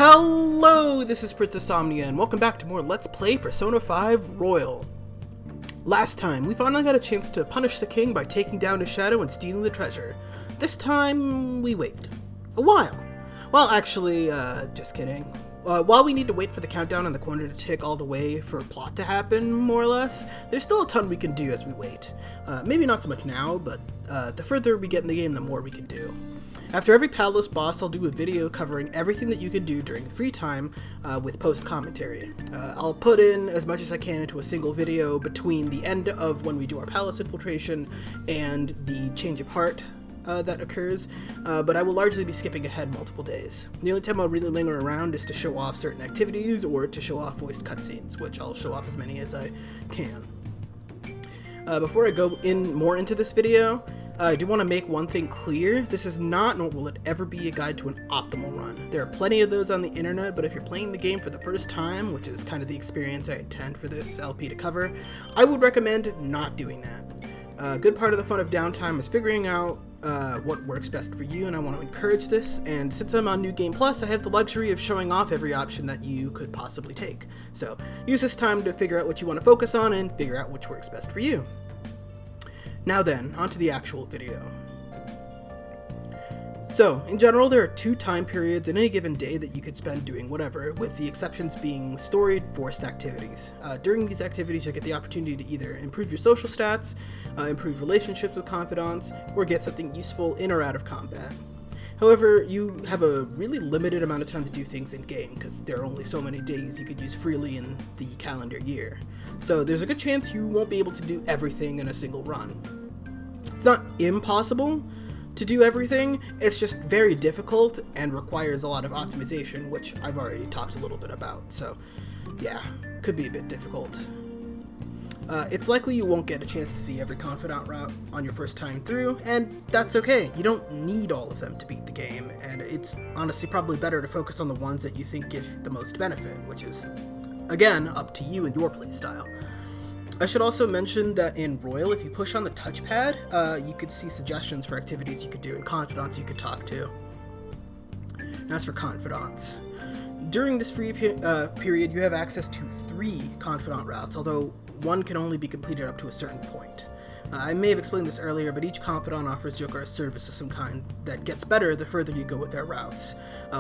Hello, this is Prince of Somnia, and welcome back to more Let's Play Persona 5 Royal. Last time, we finally got a chance to punish the king by taking down his shadow and stealing the treasure. This time, we wait. A while. Well, actually, just kidding. While we need to wait for the countdown on the corner to tick all the way for a plot to happen, more or less, there's still a ton we can do as we wait. Maybe not so much now, but the further we get in the game, the more we can do. After every palace boss, I'll do a video covering everything that you can do during free time with post-commentary. I'll put in as much as I can into a single video between the end of when we do our palace infiltration and the change of heart that occurs, but I will largely be skipping ahead multiple days. The only time I'll really linger around is to show off certain activities or to show off voiced cutscenes, which I'll show off as many as I can. Before I go more into this video, I do want to make one thing clear. This is not, nor will it ever be, a guide to an optimal run. There are plenty of those on the internet, but if you're playing the game for the first time, which is kind of the experience I intend for this LP to cover, I would recommend not doing that. A good part of the fun of downtime is figuring out what works best for you, and I want to encourage this, and since I'm on New Game Plus, I have the luxury of showing off every option that you could possibly take. So use this time to figure out what you want to focus on and figure out which works best for you. Now then, onto the actual video. So, in general, there are 2 time periods in any given day that you could spend doing whatever, with the exceptions being storied, forced activities. During these activities, you'll get the opportunity to either improve your social stats, improve relationships with confidants, or get something useful in or out of combat. However, you have a really limited amount of time to do things in-game, because there are only so many days you could use freely in the calendar year. So there's a good chance you won't be able to do everything in a single run. It's not impossible to do everything, it's just very difficult and requires a lot of optimization, which I've already talked a little bit about, so yeah, could be a bit difficult. It's likely you won't get a chance to see every confidant route on your first time through, and that's okay. You don't need all of them to beat the game, and it's honestly probably better to focus on the ones that you think give the most benefit, which is, again, up to you and your playstyle. I should also mention that in Royal, if you push on the touchpad, you could see suggestions for activities you could do and confidants you could talk to. And as for confidants, during this free period, you have access to 3 confidant routes, although one can only be completed up to a certain point. I may have explained this earlier, but each confidant offers Joker a service of some kind that gets better the further you go with their routes.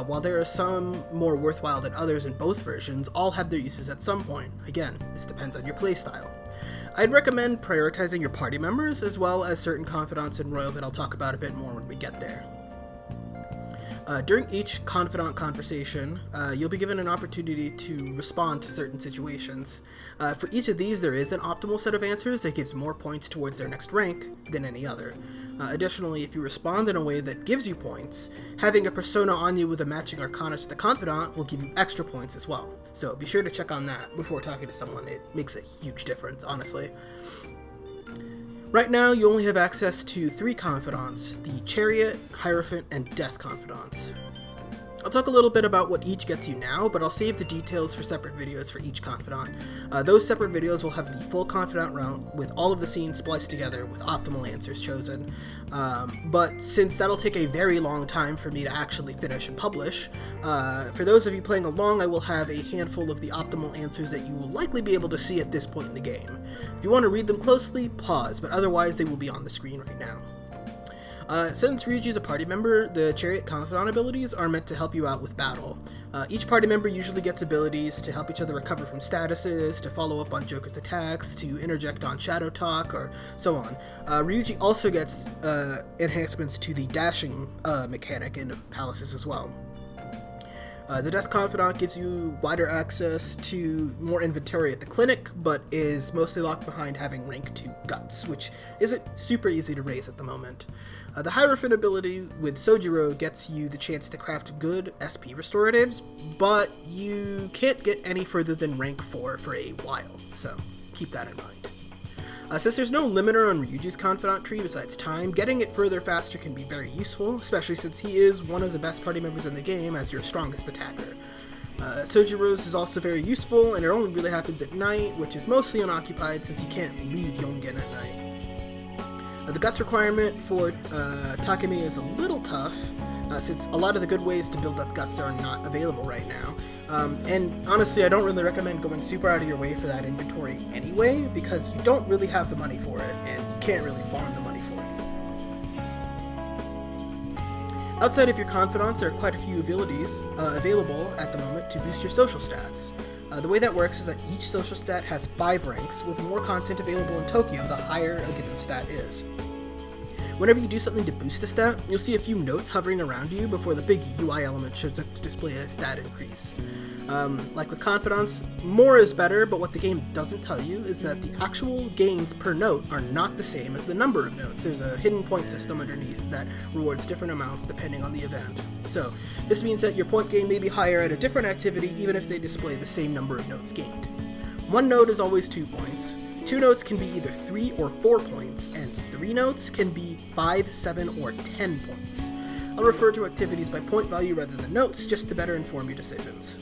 While there are some more worthwhile than others in both versions, all have their uses at some point. Again, this depends on your playstyle. I'd recommend prioritizing your party members, as well as certain confidants in Royal that I'll talk about a bit more when we get there. During each confidant conversation, you'll be given an opportunity to respond to certain situations. For each of these, there is an optimal set of answers that gives more points towards their next rank than any other. Additionally, if you respond in a way that gives you points, having a persona on you with a matching arcana to the confidant will give you extra points as well. So be sure to check on that before talking to someone. It makes a huge difference, honestly. Right now, you only have access to 3 confidants, the Chariot, Hierophant, and Death confidants. I'll talk a little bit about what each gets you now, but I'll save the details for separate videos for each confidant. Those separate videos will have the full confidant route with all of the scenes spliced together with optimal answers chosen. But since that'll take a very long time for me to actually finish and publish, for those of you playing along, I will have a handful of the optimal answers that you will likely be able to see at this point in the game. If you want to read them closely, pause, but otherwise they will be on the screen right now. Since Ryuji is a party member, the Chariot Confidant abilities are meant to help you out with battle. Each party member usually gets abilities to help each other recover from statuses, to follow up on Joker's attacks, to interject on Shadow Talk, or so on. Ryuji also gets enhancements to the dashing mechanic in Palaces as well. The Death Confidant gives you wider access to more inventory at the clinic, but is mostly locked behind having rank 2 Guts, which isn't super easy to raise at the moment. The Hierophant ability with Sojiro gets you the chance to craft good SP restoratives, but you can't get any further than rank 4 for a while, so keep that in mind. Since there's no limiter on Ryuji's confidant tree besides time, getting it further faster can be very useful, especially since he is one of the best party members in the game as your strongest attacker. Sojiro's is also very useful, and it only really happens at night, which is mostly unoccupied since you can't leave Yongen at night. The Guts requirement for Takemi is a little tough, since a lot of the good ways to build up guts are not available right now. And honestly, I don't really recommend going super out of your way for that inventory anyway, because you don't really have the money for it, and you can't really farm the money for it. Outside of your confidants, there are quite a few abilities available at the moment to boost your social stats. The way that works is that each social stat has 5 ranks, with more content available in Tokyo the higher a given stat is. Whenever you do something to boost a stat, you'll see a few notes hovering around you before the big UI element shows up to display a stat increase. Like with confidants, more is better, but what the game doesn't tell you is that the actual gains per note are not the same as the number of notes. There's a hidden point system underneath that rewards different amounts depending on the event. So this means that your point gain may be higher at a different activity even if they display the same number of notes gained. 1 note is always 2 points. 2 notes can be either 3 or 4 points, and 3 notes can be 5, 7, or 10 points. I'll refer to activities by point value rather than notes, just to better inform your decisions.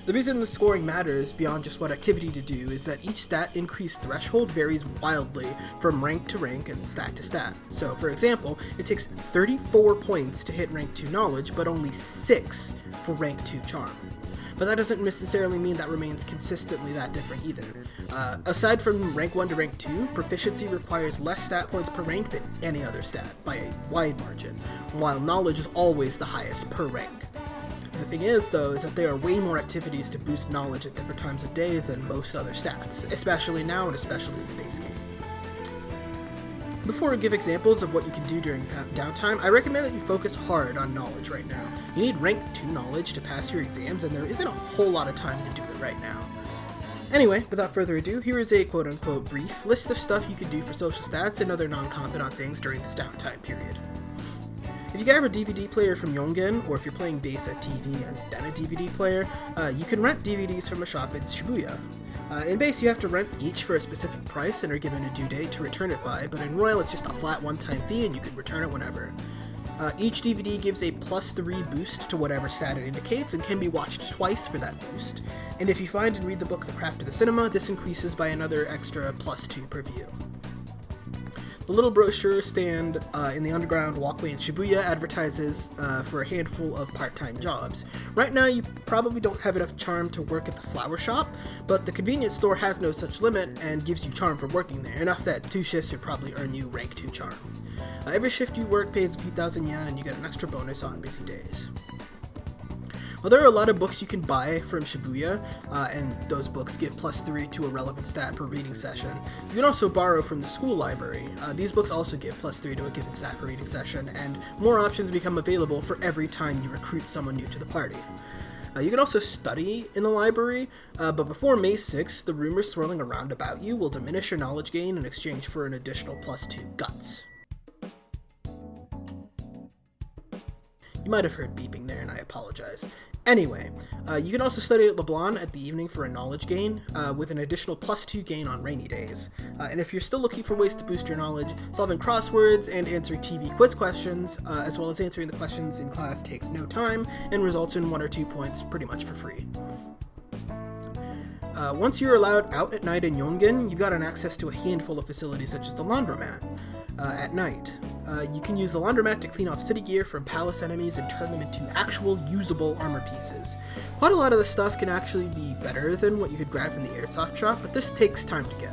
The reason the scoring matters beyond just what activity to do is that each stat increase threshold varies wildly from rank to rank and stat to stat. So, for example, it takes 34 points to hit rank 2 knowledge, but only 6 for rank 2 charm. But that doesn't necessarily mean that remains consistently that different either. Aside from rank 1 to rank 2, proficiency requires less stat points per rank than any other stat, by a wide margin, while knowledge is always the highest per rank. The thing is, though, is that there are way more activities to boost knowledge at different times of day than most other stats, especially now and especially in the base game. Before I give examples of what you can do during downtime, I recommend that you focus hard on knowledge right now. You need rank 2 knowledge to pass your exams, and there isn't a whole lot of time to do it right now. Anyway, without further ado, here is a quote-unquote brief list of stuff you could do for social stats and other non-confidant things during this downtime period. If you grab a DVD player from Yongen, or if you're playing base at TV and then a DVD player, you can rent DVDs from a shop in Shibuya. In base, you have to rent each for a specific price and are given a due date to return it by, but in Royal it's just a flat one-time fee and you can return it whenever. Each DVD gives a +3 boost to whatever stat it indicates and can be watched twice for that boost. And if you find and read the book The Craft of the Cinema, this increases by another extra +2 per view. The little brochure stand in the underground walkway in Shibuya advertises for a handful of part-time jobs. Right now you probably don't have enough charm to work at the flower shop, but the convenience store has no such limit and gives you charm for working there, enough that 2 shifts would probably earn you rank 2 charm. Every shift you work pays a few thousand yen and you get an extra bonus on busy days. While there are a lot of books you can buy from Shibuya, and those books give +3 to a relevant stat per reading session, you can also borrow from the school library. These books also give +3 to a given stat per reading session, and more options become available for every time you recruit someone new to the party. You can also study in the library, but before May 6th, the rumors swirling around about you will diminish your knowledge gain in exchange for an additional +2 guts. You might have heard beeping there, and I apologize. Anyway, you can also study at LeBlanc at the evening for a knowledge gain, with an additional +2 gain on rainy days. And if you're still looking for ways to boost your knowledge, solving crosswords and answering TV quiz questions, as well as answering the questions in class takes no time and results in 1 or 2 points pretty much for free. Once you're allowed out at night in Yongen, you've gotten access to a handful of facilities such as the laundromat. At night, you can use the laundromat to clean off city gear from palace enemies and turn them into actual usable armor pieces. Quite a lot of the stuff can actually be better than what you could grab from the airsoft shop, but this takes time to get.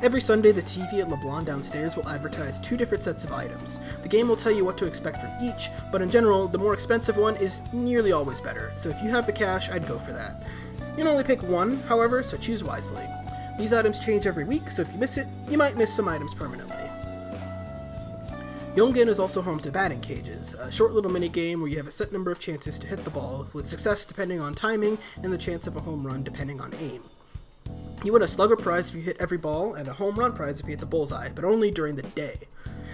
Every Sunday, the TV at LeBlanc downstairs will advertise 2 different sets of items. The game will tell you what to expect from each, but in general, the more expensive one is nearly always better, so if you have the cash, I'd go for that. You can only pick one, however, so choose wisely. These items change every week, so if you miss it, you might miss some items permanently. Yongen is also home to batting cages, a short little minigame where you have a set number of chances to hit the ball, with success depending on timing and the chance of a home run depending on aim. You win a slugger prize if you hit every ball, and a home run prize if you hit the bullseye, but only during the day.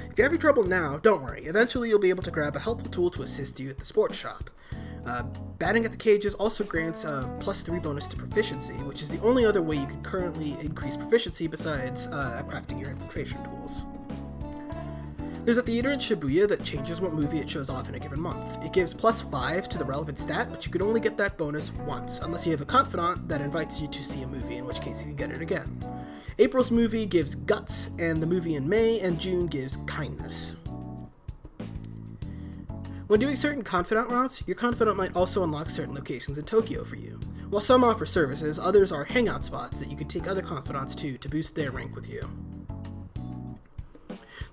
If you're having trouble now, don't worry, eventually you'll be able to grab a helpful tool to assist you at the sports shop. Batting at the cages also grants a +3 bonus to proficiency, which is the only other way you can currently increase proficiency besides crafting your infiltration tools. There's a theater in Shibuya that changes what movie it shows off in a given month. It gives +5 to the relevant stat, but you can only get that bonus once, unless you have a confidant that invites you to see a movie, in which case you can get it again. April's movie gives Guts, and the movie in May and June gives Kindness. When doing certain confidant routes, your confidant might also unlock certain locations in Tokyo for you. While some offer services, others are hangout spots that you can take other confidants to boost their rank with you.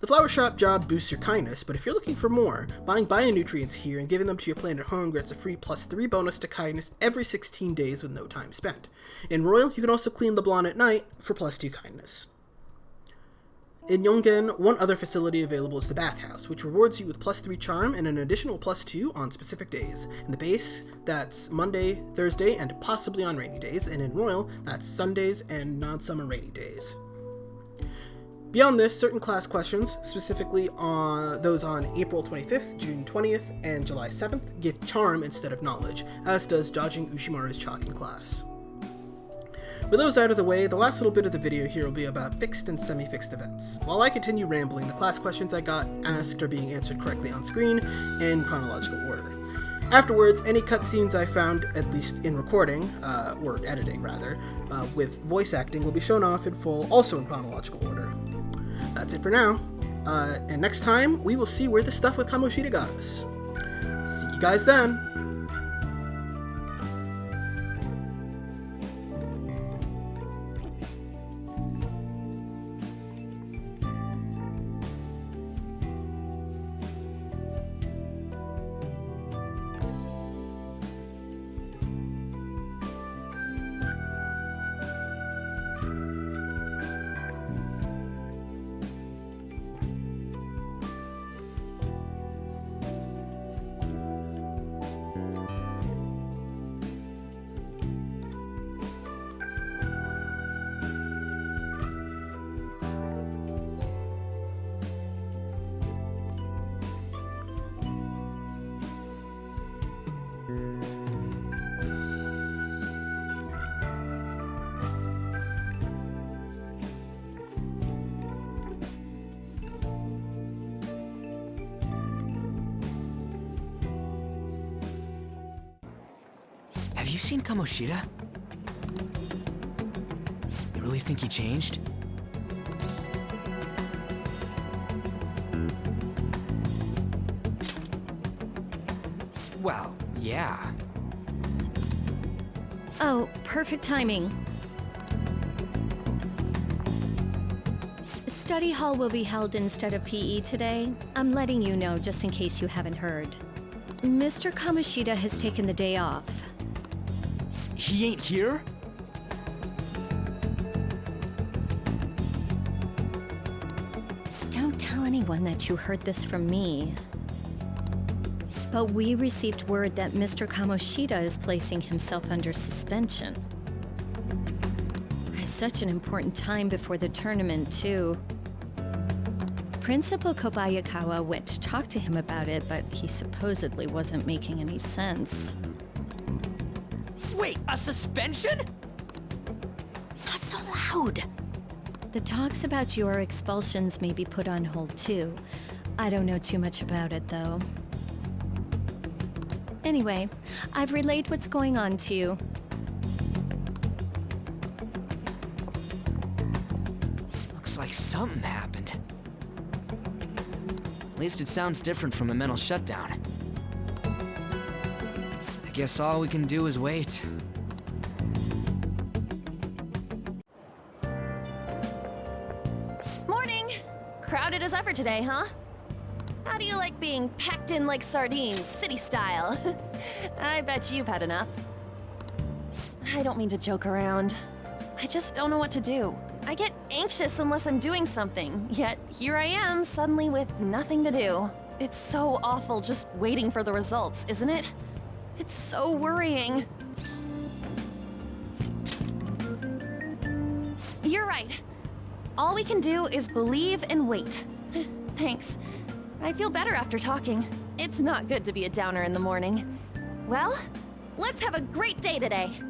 The flower shop job boosts your kindness, but if you're looking for more, buying bionutrients here and giving them to your planet home gets a free +3 bonus to kindness every 16 days with no time spent. In Royal, you can also clean Leblon at night for +2 kindness. In Yongen, one other facility available is the bathhouse, which rewards you with +3 charm and an additional +2 on specific days. In the base, that's Monday, Thursday, and possibly on rainy days, and in Royal, that's Sundays and non-summer rainy days. Beyond this, certain class questions, specifically those on April 25th, June 20th, and July 7th, give charm instead of knowledge, as does dodging Ushimaru's Chalking class. With those out of the way, the last little bit of the video here will be about fixed and semi-fixed events. While I continue rambling, the class questions I got asked are being answered correctly on screen in chronological order. Afterwards, any cutscenes I found, at least in recording, or editing rather, with voice acting will be shown off in full, also in chronological order. That's it for now, and next time, we will see where the stuff with Kamoshida got us. See you guys then! Have you seen Kamoshida? You really think he changed? Well, yeah. Oh, perfect timing. Study hall will be held instead of PE today. I'm letting you know just in case you haven't heard. Mr. Kamoshida has taken the day off. He ain't here? Don't tell anyone that you heard this from me. But we received word that Mr. Kamoshida is placing himself under suspension. It's such an important time before the tournament, too. Principal Kobayakawa went to talk to him about it, but he supposedly wasn't making any sense. Wait, a suspension? Not so loud! The talks about your expulsions may be put on hold, too. I don't know too much about it, though. Anyway, I've relayed what's going on to you. Looks like something happened. At least it sounds different from a mental shutdown. I guess all we can do is wait. Morning! Crowded as ever today, huh? How do you like being packed in like sardines, city style? I bet you've had enough. I don't mean to joke around. I just don't know what to do. I get anxious unless I'm doing something, yet here I am suddenly with nothing to do. It's so awful just waiting for the results, isn't it? It's so worrying. You're right. All we can do is believe and wait. Thanks. I feel better after talking. It's not good to be a downer in the morning. Well, let's have a great day today.